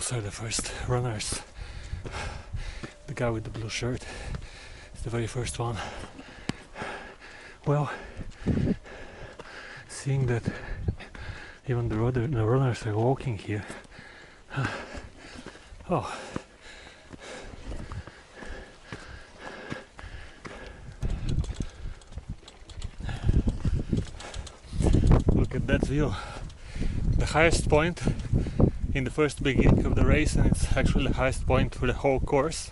those are the first runners. The guy with the blue shirt is the very first one. Well, seeing that even the runners are walking here. Oh. Look at that view. The highest point in the first beginning of the race, and it's actually the highest point for the whole course.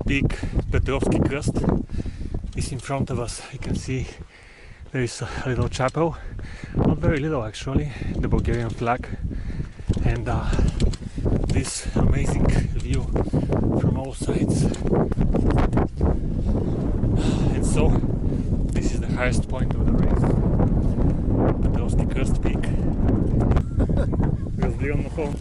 Peak Petrovski Crest is in front of us. You can see there is a little chapel, not very little actually, the Bulgarian flag, and this amazing view from all sides. And so this is the highest point of the race, Petrovski Crest Peak. Разгледам на фон.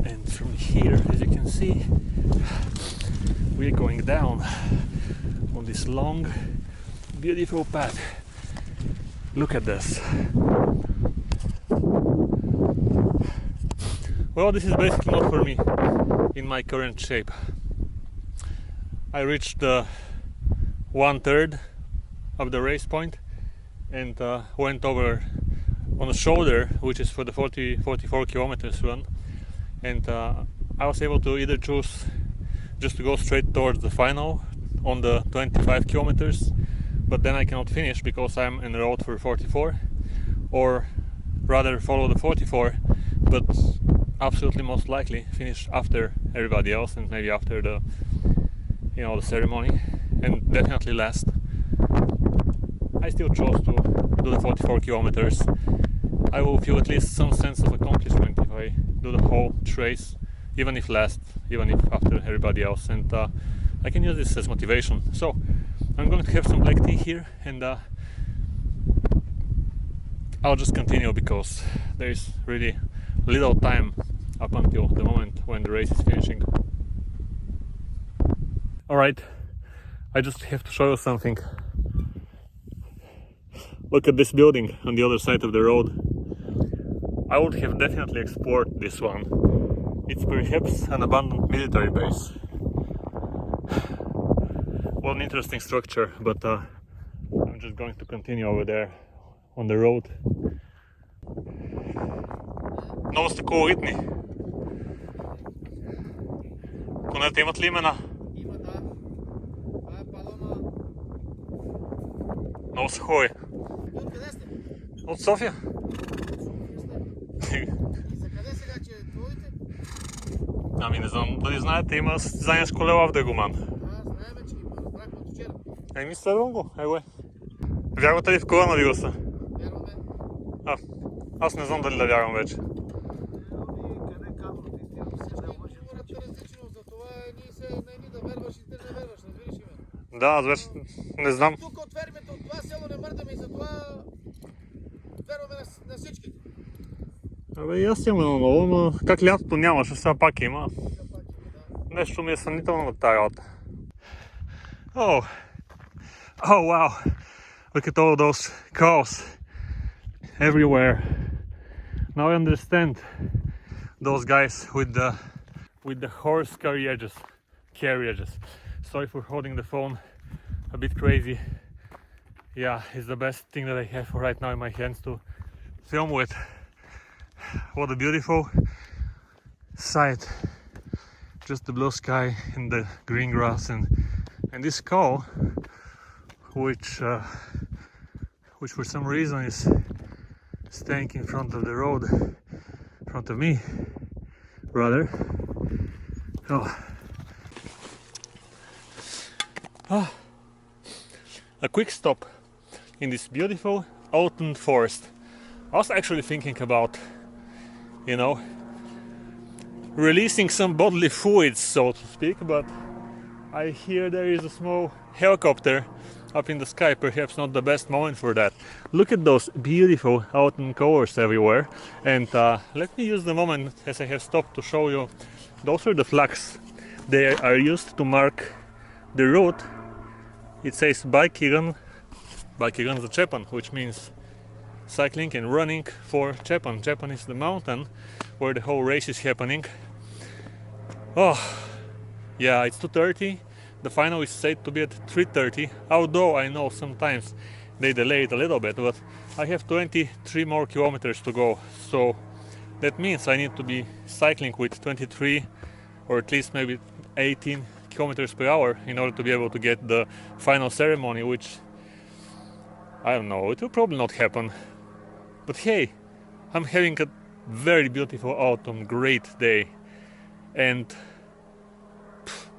And from here, as you can see, we're going down on this long, beautiful path. Look at this. Well, this is basically not for me in my current shape. I reached 1/3 of the race point and went over on a shoulder, which is for the 44 kilometers run, and I was able to either choose just to go straight towards the final on the 25 kilometers, but then I cannot finish because I'm en route for 44, or rather follow the 44 but absolutely most likely finish after everybody else and maybe after the the ceremony, and definitely last. I still chose to do the 44 kilometers. I will feel at least some sense of accomplishment if I do the whole race, even if last, even if after everybody else, and I can use this as motivation. So I'm going to have some black tea here, and I'll just continue because there is really little time up until the moment when the race is finishing. Alright, I just have to show you something. Look at this building on the other side of the road. I would have definitely explored this one. It's perhaps an abandoned military base. What an interesting structure, but I'm just going to continue over there on the road. Много сте колоритни. Конете имат ли имена? Има, да. Това е Палома. Много са хубави. Откъде сте? От София. И за къде сега, че ходите? Ами не знам дали знаете, има състезание с колела в Dragoman. Знаеме, че има. Разбрахме от вчера. Еми следвам го, его е. Вярвате ли в коронавируса? Вярваме. Аз не знам дали да вярвам вече. Къде казвате? Всички говорят различно, затова ние да вярваш и ти не вярваш, разбираш ли ме? Да, аз вече не знам. Тук от фермите, от това село не мърдаме и затова вярваме на всички. Абе и аз имам едно ново, но как лятото нямаше, сега пак има. Нещо ми е съмнително на тази работа. Oh wow, look at all those cows everywhere. Now I understand those guys with the horse carriages. Sorry for holding the phone a bit crazy. Yeah, it's the best thing that I have right now in my hands to film with. What a beautiful sight. Just the blue sky and the green grass and this cow, which for some reason is staying in front of the road, in front of me rather. A quick stop in this beautiful autumn forest. I was actually thinking about, releasing some bodily fluids, so to speak, but I hear there is a small helicopter up in the sky. Perhaps not the best moment for that. Look at those beautiful autumn colors everywhere, and let me use the moment as I have stopped to show you. Those are the flags. They are used to mark the route it says bikigan Zaczepan, which means cycling and running for Czepan. Czepan is the mountain where the whole race is happening. Oh, yeah, it's 2:30. The final is said to be at 3:30, although I know sometimes they delay it a little bit, but I have 23 more kilometers to go, so that means I need to be cycling with 23 or at least maybe 18 kilometers per hour in order to be able to get the final ceremony, which I don't know, it will probably not happen. But hey, I'm having a very beautiful autumn, great day, and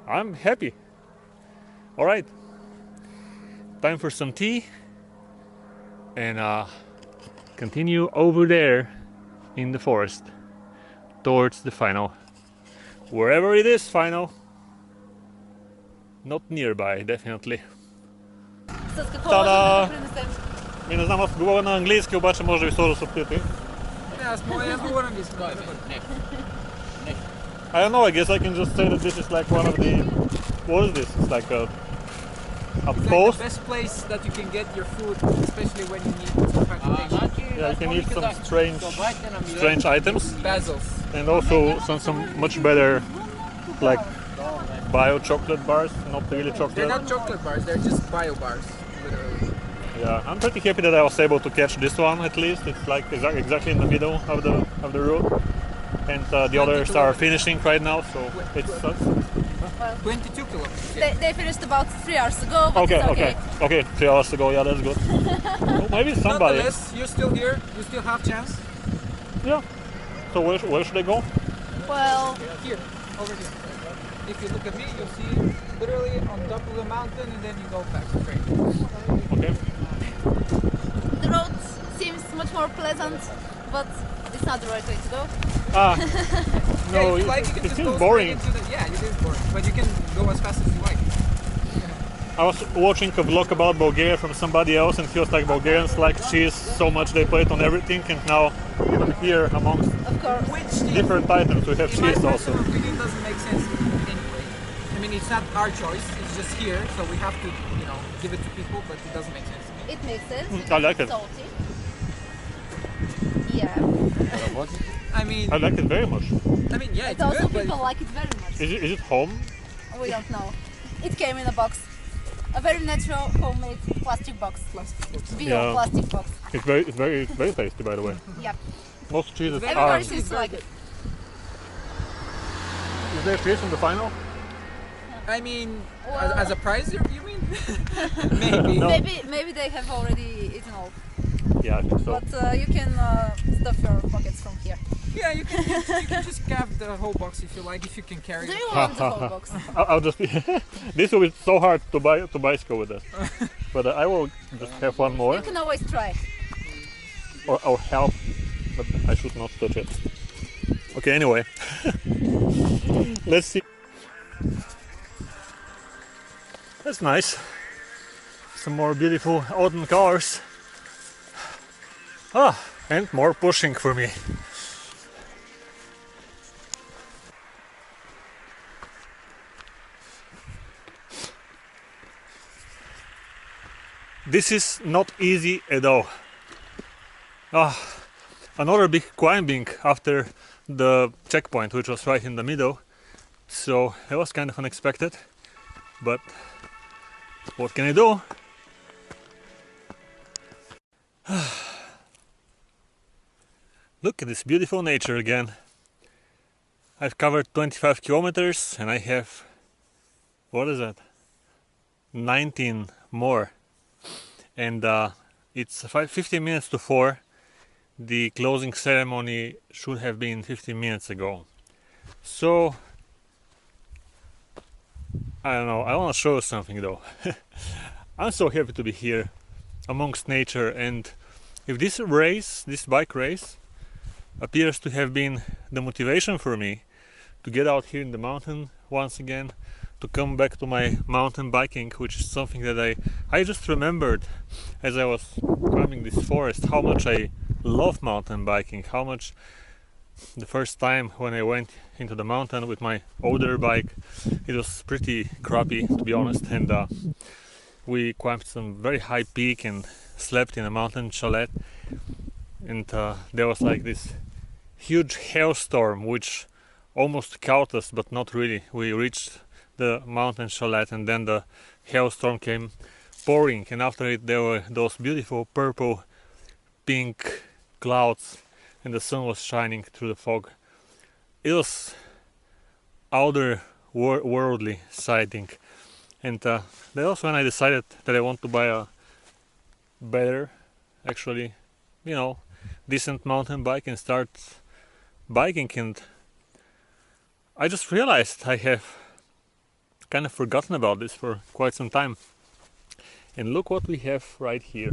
I'm happy. Alright, time for some tea and continue over there in the forest towards the final. Wherever it is final, not nearby, definitely. Та-да! Ми не знам, аз говоря на английски, обаче може би сложа субтитри. Аз говоря английски. I don't know, I guess I can just say that this is like one of the... What is this? It's like a It's post? like the best place that you can get your food, especially when you need some transportation. Yeah, you can eat some strange items. Basils. And also some much better, like, bio chocolate bars, not really chocolate. They're not chocolate bars, they're just bio bars, literally. Yeah, I'm pretty happy that I was able to catch this one at least. It's like exactly in the middle of the route, and the others are finishing right now. So it's 22 kilometers. Yeah. They finished about 3 hours ago. But it's okay. 3 hours ago. Yeah, that's good. Well, maybe somebody. Nonetheless, you're still here. You still have chance. Yeah. So where should I go? Well, Here, over here. If you look at me, you'll see literally on top of the mountain, and then you go back straight. Okay. the road seems much more pleasant, but it's not the right way to go. No, Yeah, if you like, you can it just seems go boring. straight into the, yeah, it is boring, but you can go as fast as you like. I was watching a vlog about Bulgaria from somebody else, and he was like, Bulgarians like cheese so much they put it on everything, and now even here amongst Of course. Which different items we have in my cheese also. personal opinion doesn't make sense anyway. I mean, it's not our choice, it's just here, so we have to, give it to people, but it doesn't make sense to me. It makes sense. I like it. Salty. Yeah. I mean, I like it very much. yeah, it's But also good, but people like it very much. Is it home? We don't know. It came in a box. A very natural homemade plastic box. Bio Yeah. plastic box. It's very tasty, by the way. Yeah. Most cheeses are. Everybody It's seems to very like good. it. Is there cheese in the final? I mean, Well- as a prize, you mean? Maybe. No. Maybe they have already eaten all. Yeah, I think so. But you can stuff your pockets from here. Yeah, you can just grab the whole box if you like, if you can carry Do it. you want the whole box? I'll just. This will be so hard to bicycle with this, but I will just have one more You can always try. or help, but I should not touch it. Okay, anyway, let's see. That's nice. Some more beautiful autumn colors. And more pushing for me. This is not easy at all. Another big climbing after the checkpoint, which was right in the middle. So it was kind of unexpected, but what can I do? Look at this beautiful nature again. I've covered 25 kilometers and I have, what is that? 19 more. And it's 15 minutes to 4. The closing ceremony should have been 15 minutes ago. So, I don't know, I want to show you something though. I'm so happy to be here amongst nature, and if this race, this bike race, appears to have been the motivation for me to get out here in the mountain once again, to come back to my mountain biking, which is something that I just remembered as I was climbing this forest, how much I love mountain biking, how much the first time when I went into the mountain with my older bike, it was pretty crappy, to be honest, and we climbed some very high peak and slept in a mountain chalet, and there was like this huge hailstorm which almost caught us, but not really. We reached the mountain chalet and then the hailstorm came pouring, and after it there were those beautiful purple pink clouds and the sun was shining through the fog. It was outer worldly sighting, and that was when I decided that I want to buy a better, actually, you know, decent mountain bike and start biking. And I just realized I have kind of forgotten about this for quite some time. And look what we have right here.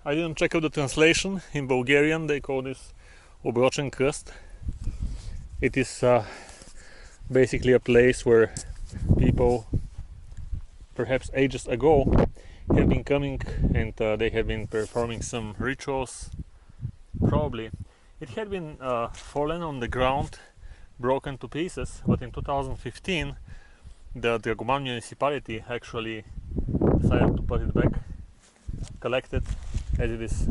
I didn't check out the translation. In Bulgarian they call this Obrochen Krst. It is basically a place where people, perhaps ages ago, have been coming and they have been performing some rituals. Probably it had been fallen on the ground, broken to pieces, but in 2015 the Dragoman municipality actually decided to put it back, collect it as it is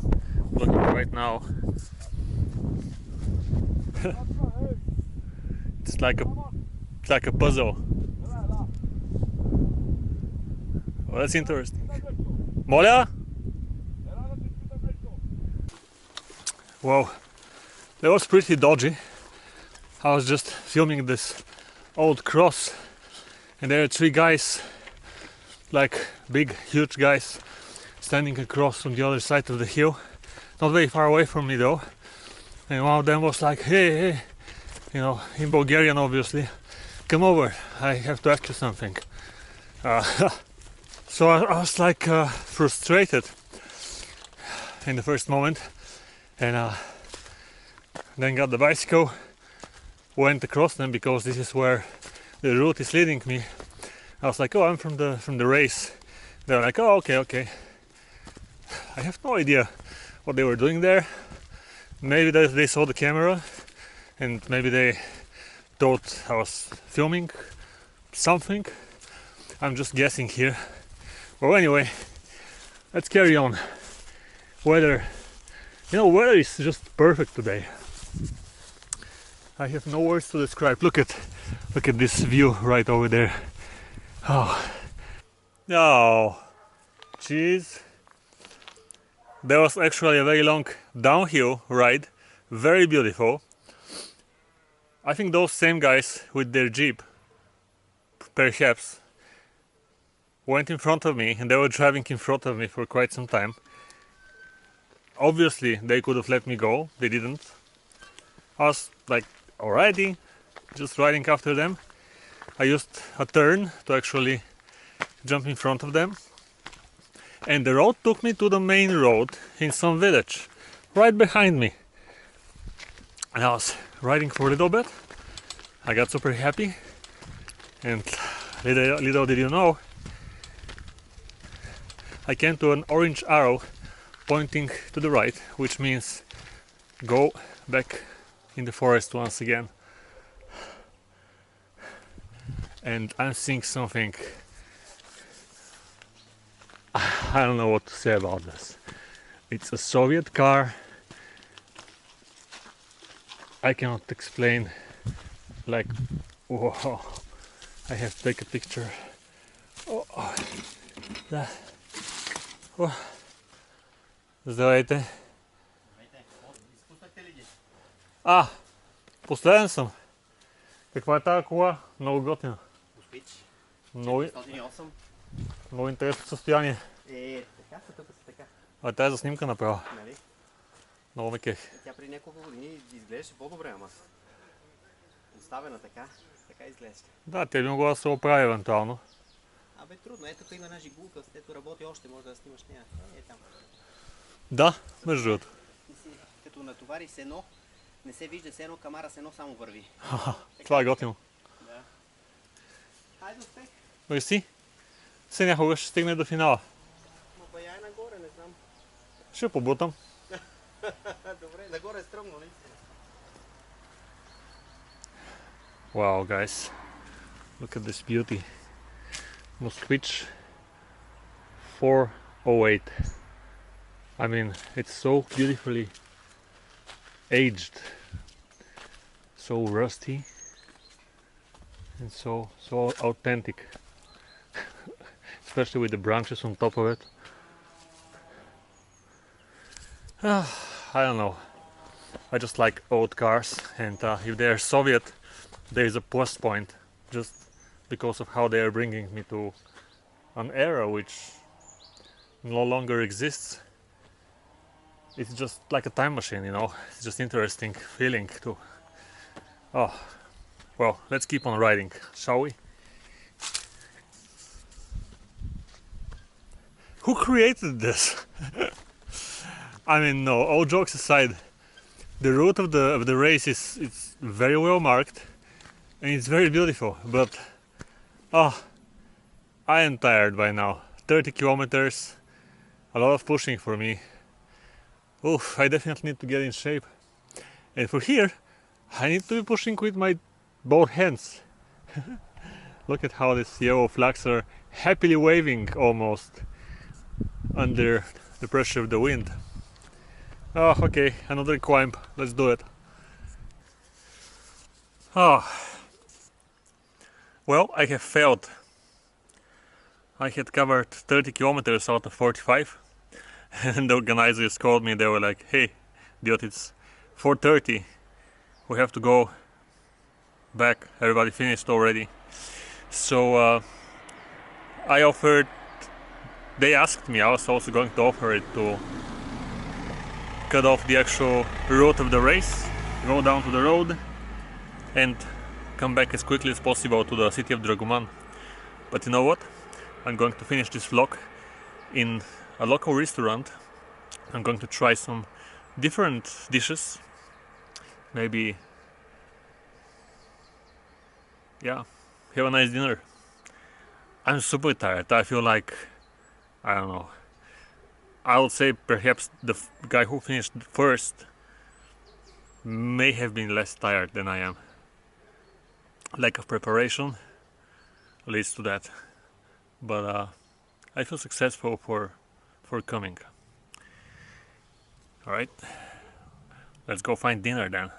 looking right now. It's like a puzzle. Oh, that's interesting. Moля? Wow, that was pretty dodgy. I was just filming this old cross and there are three guys, like big, huge guys, standing across from the other side of the hill, not very far away from me though. And one of them was like, hey, you know, in Bulgarian obviously, come over, I have to ask you something. So I was like frustrated in the first moment, and then got the bicycle, went across them because this is where the route is leading me. I was like, oh, I'm from the race. They were like, oh, okay. I have no idea what they were doing there. Maybe they saw the camera and maybe they thought I was filming something. I'm just guessing here. Well, anyway, let's carry on. Weather is just perfect today. I have no words to describe. Look at this view right over there. Oh, jeez. There was actually a very long downhill ride, very beautiful. I think those same guys with their jeep, perhaps, went in front of me and they were driving in front of me for quite some time. Obviously they could have let me go, they didn't. I was like, alrighty, just riding after them. I used a turn to actually jump in front of them. And the road took me to the main road in some village, right behind me. And I was riding for a little bit. I got super happy. And little did you know, I came to an orange arrow pointing to the right, which means go back in the forest once again. And I'm seeing something. I don't know what to say about this. It's a Soviet car. I cannot explain. Like, whoa, I have to take a picture. Oh, that. Oh. Здравейте. Последен съм. Каква е тази кола? Много готина. Много интересно състояние. Така, сътъпа се така. А тя е за снимка направо. Нали? Много ме кефи. Тя при няколко години изглеждаше по-добре, ама оставена така изглежда. Да, тя би могла да се оправи евентуално. Абе трудно, ето тук има една жигулка, с ето работи още, може да снимаш нея. Е там. Да, между другото. Като натовари сено, не се вижда сено, камара сено само върви. Това е готино. Да. Хайде успех. Мерси. Се някога ще стигне до финала. Ма па я е нагоре, не знам. Ще побутам. Добре, нагоре е стръмно, наистина. Wow, guys. Look at this beauty. Moskvich 408. I mean, it's so beautifully aged, so rusty, and so authentic. Especially with the branches on top of it. I don't know. I just like old cars, and if they are Soviet, there is a plus point, just because of how they are bringing me to an era which no longer exists. It's just like a time machine, you know. It's just interesting feeling to. Oh, well, let's keep on riding, shall we? Who created this? I mean, no, all jokes aside, the route of the race is it's very well marked and it's very beautiful, but oh, I am tired by now. 30 kilometers, a lot of pushing for me. Oof, I definitely need to get in shape. And for here, I need to be pushing with my both hands. Look at how these yellow flags are happily waving almost under the pressure of the wind. Oh, okay, another climb. Let's do it. Oh, well, I have failed. I had covered 30 kilometers out of 45, and the organizers called me. They were like, "Hey, dude, it's 4:30. We have to go back. Everybody finished already." So I offered. They asked me. I was also going to offer it to cut off the actual route of the race, go down to the road, and come back as quickly as possible to the city of Dragoman. But you know what? I'm going to finish this vlog in a local restaurant. I'm going to try some different dishes. Maybe, yeah, have a nice dinner. I'm super tired. I feel like, I don't know. I would say perhaps the guy who finished first may have been less tired than I am. Lack of preparation leads to that. But I feel successful for coming. Alright, let's go find dinner then.